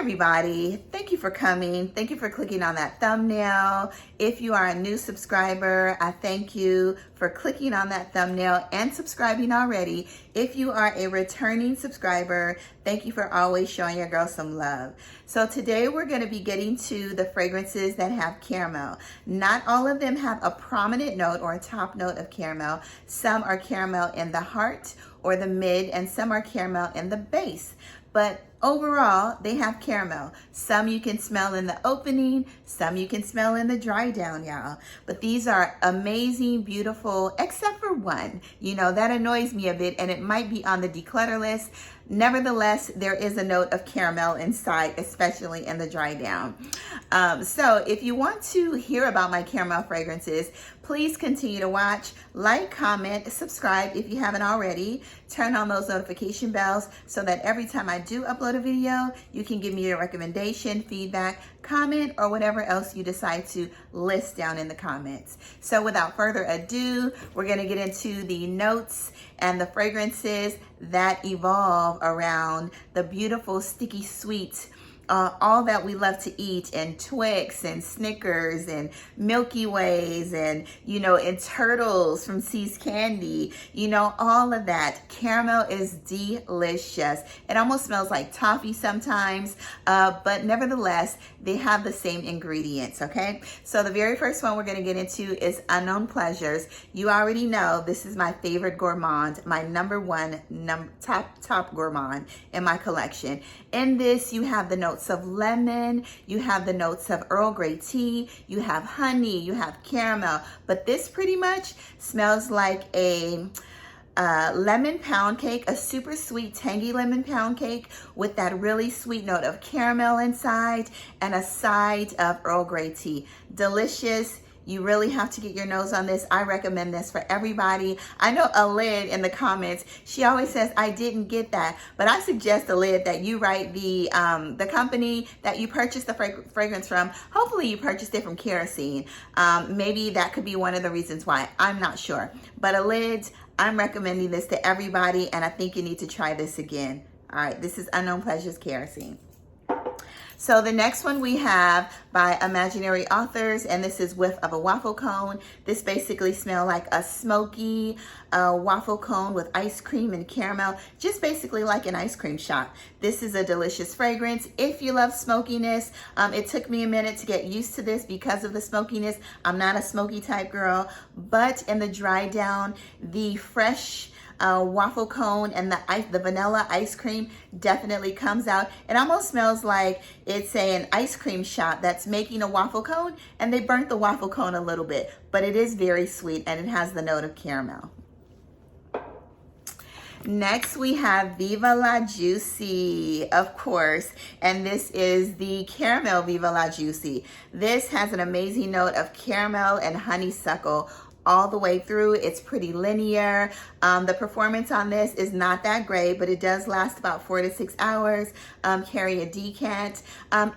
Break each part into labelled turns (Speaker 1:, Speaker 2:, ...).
Speaker 1: everybody, thank you for coming. Thank you for clicking on that thumbnail. If you are a new subscriber, I thank you for clicking on that thumbnail and subscribing already. If you are a returning subscriber, thank you for always showing your girl some love. So today we're going to be getting to the fragrances that have caramel. Not all of them have a prominent note or a top note of caramel. Some are caramel in the heart or the mid, and some are caramel in the base. But overall, they have caramel. Some you can smell in the opening, some you can smell in the dry down, y'all. But these are amazing, beautiful, except for one. You know, that annoys me a bit, and it might be on the declutter list. Nevertheless, there is a note of caramel inside, especially in the dry down. So if you want to hear about my caramel fragrances, please continue to watch, like, comment, subscribe if you haven't already. Turn on those notification bells so that every time I do upload a video, you can give me your recommendation, feedback, comment, or whatever else you decide to list down in the comments. So without further ado, we're gonna get into the notes and the fragrances that evolve around the beautiful sticky sweet, all that we love to eat, and Twix and Snickers and Milky Ways and, you know, and Turtles from See's Candy, you know, all of that. Caramel is delicious. It almost smells like toffee sometimes, but nevertheless, they have the same ingredients, okay? So the very first one we're gonna get into is Unknown Pleasures. You already know this is my favorite gourmand, my number one top gourmand in my collection. In this, you have the notes of lemon, you have the notes of Earl Grey tea, you have honey, you have caramel, but this pretty much smells like a lemon pound cake, a super sweet tangy lemon pound cake with that really sweet note of caramel inside and a side of Earl Grey tea. Delicious. You really have to get your nose on this. I recommend this for everybody. I know a lid in the comments, she always says, I didn't get that. But I suggest a lid that you write the company that you purchased the fragrance from. Hopefully you purchased it from Kerosene. Maybe that could be one of the reasons why. I'm not sure. But a lid, I'm recommending this to everybody, and I think you need to try this again. All right, this is Unknown Pleasures Kerosene. So the next one we have by Imaginary Authors, and this is Whiff of a Waffle Cone. This basically smells like a smoky waffle cone with ice cream and caramel, just basically like an ice cream shop. This is a delicious fragrance. If you love smokiness, it took me a minute to get used to this because of the smokiness. I'm not a smoky type girl, but in the dry down, the fresh waffle cone and the vanilla ice cream definitely comes out. It almost smells like it's an ice cream shop that's making a waffle cone and they burnt the waffle cone a little bit, but it is very sweet and it has the note of caramel. Next, we have Viva La Juicy, of course, and this is the Caramel Viva La Juicy. This has an amazing note of caramel and honeysuckle all the way through. It's pretty linear. The performance on this is not that great, but it does last about 4 to 6 hours. Carry a decant.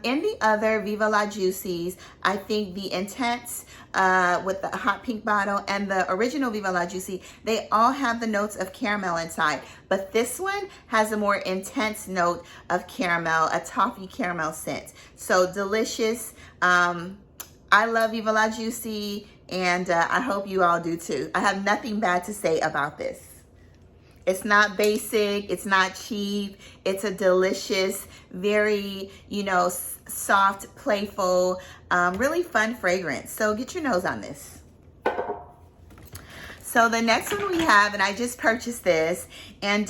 Speaker 1: In the other Viva La Juicies, I think the Intense with the hot pink bottle and the original Viva La Juicy, they all have the notes of caramel inside, but this one has a more intense note of caramel, a toffee caramel scent. So delicious. I love Viva La Juicy, and I hope you all do too. I have nothing bad to say about this. It's not basic, it's not cheap, it's a delicious, very, you know, soft, playful, really fun fragrance. So get your nose on this. So the next one we have, and I just purchased this, and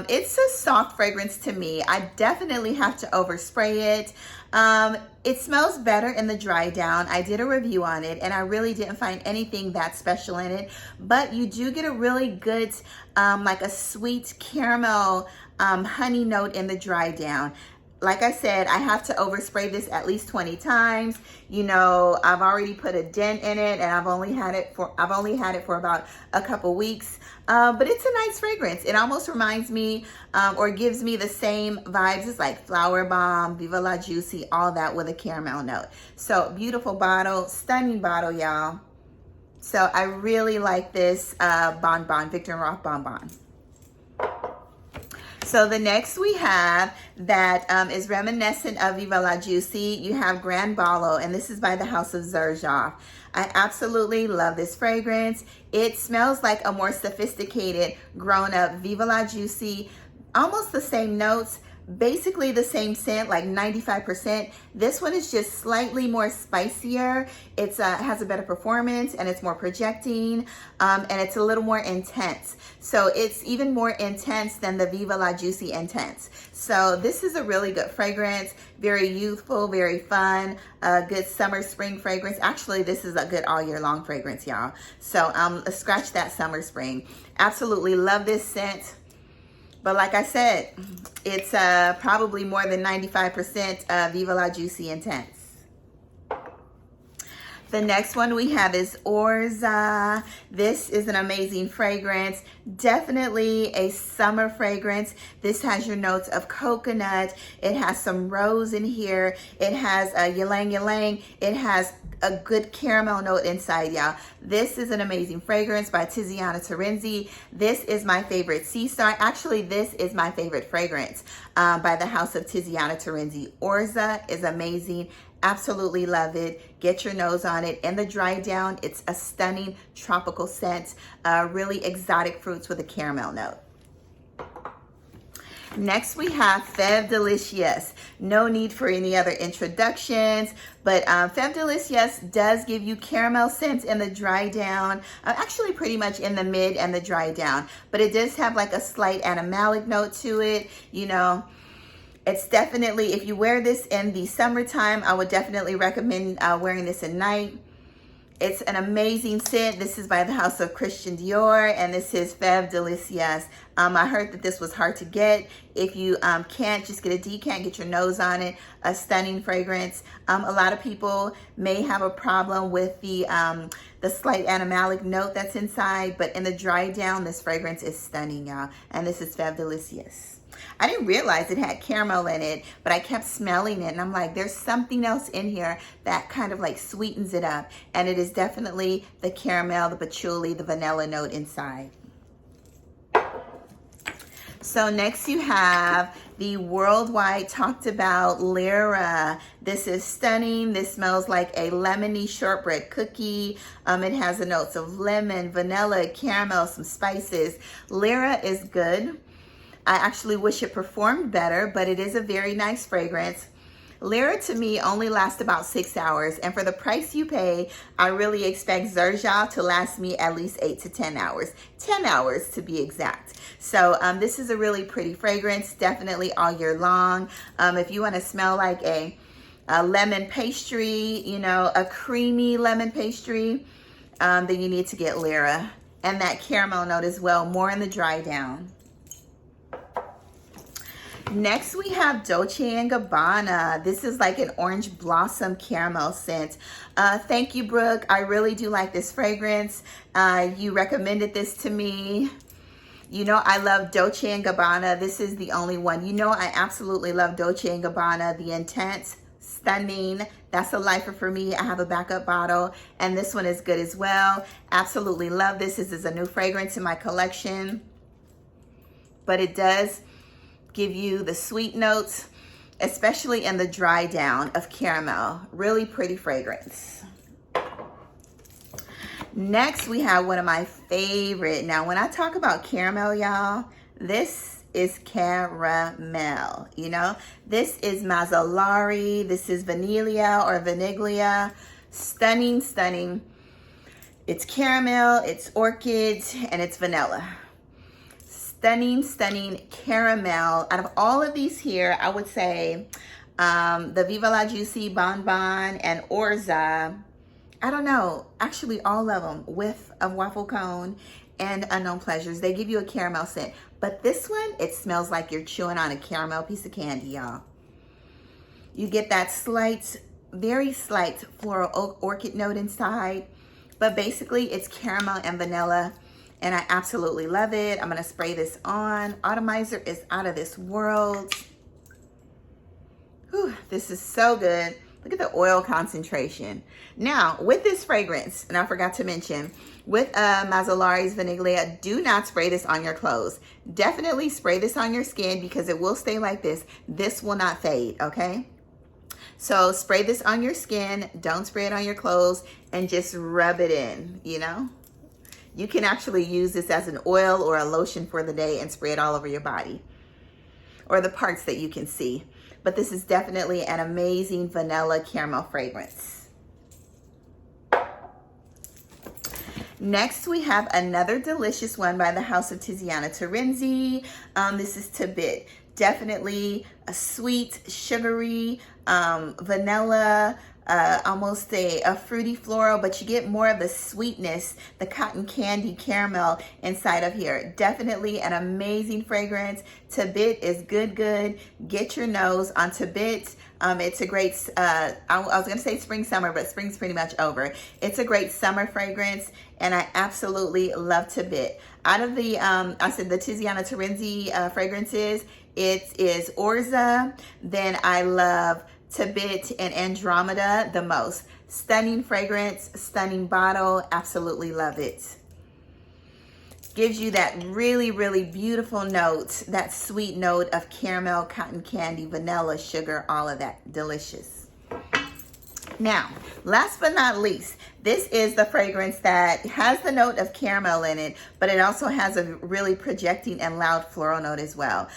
Speaker 1: it's a soft fragrance to me. I definitely have to overspray it. It smells better in the dry down. I did a review on it and I really didn't find anything that special in it, but you do get a really good, like a sweet caramel, honey note in the dry down. Like I said, I have to overspray this at least 20 times. You know, I've already put a dent in it and I've only had it for about a couple weeks. But it's a nice fragrance. It almost reminds me or gives me the same vibes as like Flower Bomb, Viva La Juicy, all that with a caramel note. So beautiful bottle, stunning bottle, y'all. So I really like this Bonbon, Viktor&Rolf Bonbon. So the next we have that is reminiscent of Viva La Juicy. You have Gran Balo, and this is by the house of Xerjoff. I absolutely love this fragrance. It smells like a more sophisticated, grown-up Viva La Juicy, almost the same notes, basically the same scent, like 95%. This one is just slightly more spicier. It has a better performance, and it's more projecting, and it's a little more intense. So it's even more intense than the Viva La Juicy Intense. So this is a really good fragrance, very youthful, very fun, good summer, spring fragrance. Actually, this is a good all year long fragrance, y'all. So scratch that summer, spring. Absolutely love this scent. But like I said, it's probably more than 95% Viva La Juicy Intense. The next one we have is Orza. This is an amazing fragrance. Definitely a summer fragrance. This has your notes of coconut. It has some rose in here. It has a ylang ylang. It has a good caramel note inside, y'all. This is an amazing fragrance by Tiziana Terenzi. This is my favorite sea star. Actually, this is my favorite fragrance by the house of Tiziana Terenzi. Orza is amazing. Absolutely love it. Get your nose on it. In the dry down, it's a stunning tropical scent. Really exotic fruits with a caramel note. Next we have Fev Delicious. No need for any other introductions, but Fev Delicious does give you caramel scents in the dry down, actually pretty much in the mid and the dry down, but it does have like a slight animalic note to it. You know, it's definitely, if you wear this in the summertime, I would definitely recommend wearing this at night. It's an amazing scent. This is by the house of Christian Dior, and this is Fev Delicious. I heard that this was hard to get. If you can't, just get a decant, get your nose on it. A stunning fragrance. A lot of people may have a problem with the slight animalic note that's inside, but in the dry down, this fragrance is stunning, y'all. And this is Fev Delicious. I didn't realize it had caramel in it, but I kept smelling it, and I'm like, there's something else in here that kind of like sweetens it up. And it is definitely the caramel, the patchouli, the vanilla note inside. So next you have the worldwide talked about Lira. This is stunning. This smells like a lemony shortbread cookie. It has the notes of lemon, vanilla, caramel, some spices. Lira is good. I actually wish it performed better, but it is a very nice fragrance. Lira to me only lasts about 6 hours, and for the price you pay, I really expect Xerjoff to last me at least 8 to 10 hours. 10 hours to be exact. So this is a really pretty fragrance, definitely all year long. If you want to smell like a lemon pastry, you know, a creamy lemon pastry, then you need to get Lira. And that caramel note as well, more in the dry down. Next we have Dolce Gabbana. This is like an orange blossom caramel scent. Thank you, Brooke. I really do like this fragrance. You recommended this to me. You know I love Dolce Gabbana. This is the only one. You know I absolutely love Dolce Gabbana. The Intense, stunning. That's a lifer for me. I have a backup bottle, and this one is good as well. Absolutely love this. This is a new fragrance in my collection, but it does give you the sweet notes, especially in the dry down of caramel. Really pretty fragrance. Next, we have one of my favorite. Now, when I talk about caramel, y'all, this is caramel, you know? This is Mazalari. This is Vanilla or Vaniglia. Stunning, stunning. It's caramel, it's orchids, and it's vanilla. Stunning, stunning caramel. Out of all of these here, I would say the Viva La Juicy, Bonbon, and Orza, I don't know, actually all of them, with a waffle cone and Unknown Pleasures. They give you a caramel scent. But this one, it smells like you're chewing on a caramel piece of candy, y'all. You get that slight, very slight floral orchid note inside. But basically, it's caramel and vanilla. And I absolutely love it. I'm going to spray this on. Atomizer is out of this world. Whew, this is so good. Look at the oil concentration. Now, with this fragrance, and I forgot to mention, with Mazalari's Vaniglia, do not spray this on your clothes. Definitely spray this on your skin because it will stay like this. This will not fade, okay? So spray this on your skin. Don't spray it on your clothes and just rub it in, you know? You can actually use this as an oil or a lotion for the day and spray it all over your body or the parts that you can see. But this is definitely an amazing vanilla caramel fragrance. Next, we have another delicious one by the House of Tiziana Terenzi. This is Tibet. Definitely a sweet, sugary, vanilla, almost a fruity floral, but you get more of the sweetness, the cotton candy caramel inside of here. Definitely an amazing fragrance. Tibet is good. Get your nose on Tibet. It's a great, I was going to say spring, summer, but spring's pretty much over. It's a great summer fragrance, and I absolutely love Tibet. Out of the, I said the Tiziana Terenzi fragrances, it is Orza. Then I love Tibet and Andromeda the most. Stunning fragrance, stunning bottle, absolutely love it. Gives you that really, really beautiful note, that sweet note of caramel, cotton candy, vanilla, sugar, all of that, delicious. Now, last but not least, this is the fragrance that has the note of caramel in it, but it also has a really projecting and loud floral note as well.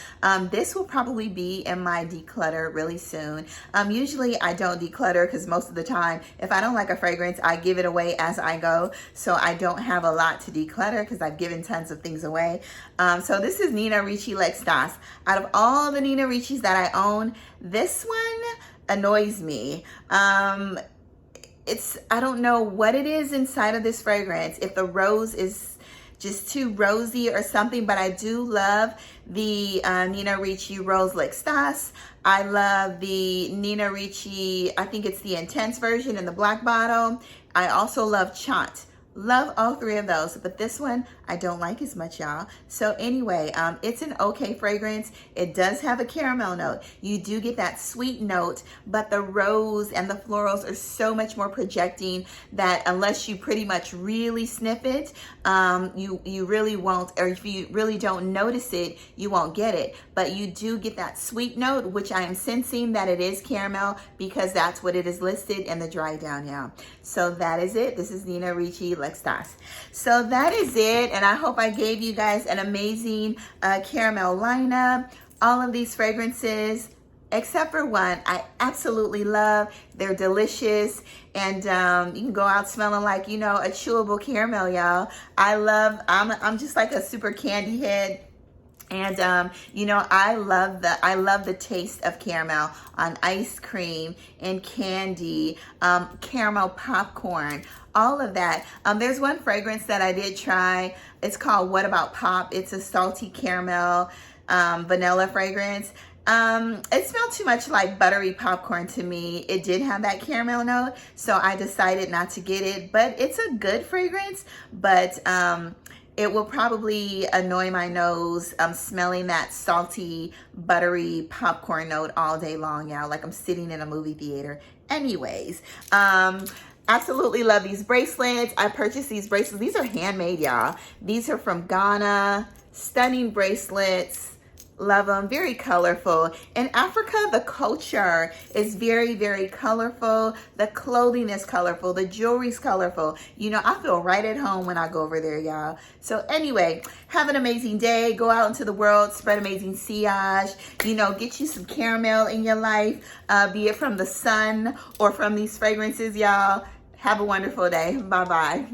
Speaker 1: This will probably be in my declutter really soon. Usually I don't declutter because most of the time, if I don't like a fragrance, I give it away as I go. So I don't have a lot to declutter because I've given tons of things away. So this is Nina Ricci L'Extase. Out of all the Nina Ricci's that I own, this one annoys me. I don't know what it is inside of this fragrance, if the rose is just too rosy or something, but I do love the Nina Ricci Rose L'Extase. I love the Nina Ricci, I think it's the Intense version in the black bottle. I also love Chant. Love all three of those, but this one I don't like as much, y'all. So anyway, it's an okay fragrance. It does have a caramel note. You do get that sweet note, but the rose and the florals are so much more projecting that unless you pretty much really sniff it, you really won't, or if you really don't notice it, you won't get it. But you do get that sweet note, which I am sensing that it is caramel because that's what it is listed in the dry down, y'all. So that is it. This is Nina Ricci L'Extase. So that is it, and I hope I gave you guys an amazing caramel lineup. All of these fragrances, except for one, I absolutely love. They're delicious, and you can go out smelling like, you know, a chewable caramel, y'all. I'm just like a super candy head. And you know, I love the taste of caramel on ice cream and candy, caramel popcorn, all of that. There's one fragrance that I did try. It's called What About Pop? It's a salty caramel vanilla fragrance. It smelled too much like buttery popcorn to me. It did have that caramel note, so I decided not to get it, but it's a good fragrance, but it will probably annoy my nose. I'm smelling that salty, buttery popcorn note all day long, y'all, like I'm sitting in a movie theater. Anyways, absolutely love these bracelets. I purchased these bracelets. These are handmade, y'all. These are from Ghana. Stunning bracelets. Love them. Very colorful. In Africa, the culture is very, very colorful. The clothing is colorful. The jewelry's colorful. You know, I feel right at home when I go over there, y'all. So anyway, have an amazing day. Go out into the world. Spread amazing sillage. You know, get you some caramel in your life, be it from the sun or from these fragrances, y'all. Have a wonderful day. Bye-bye.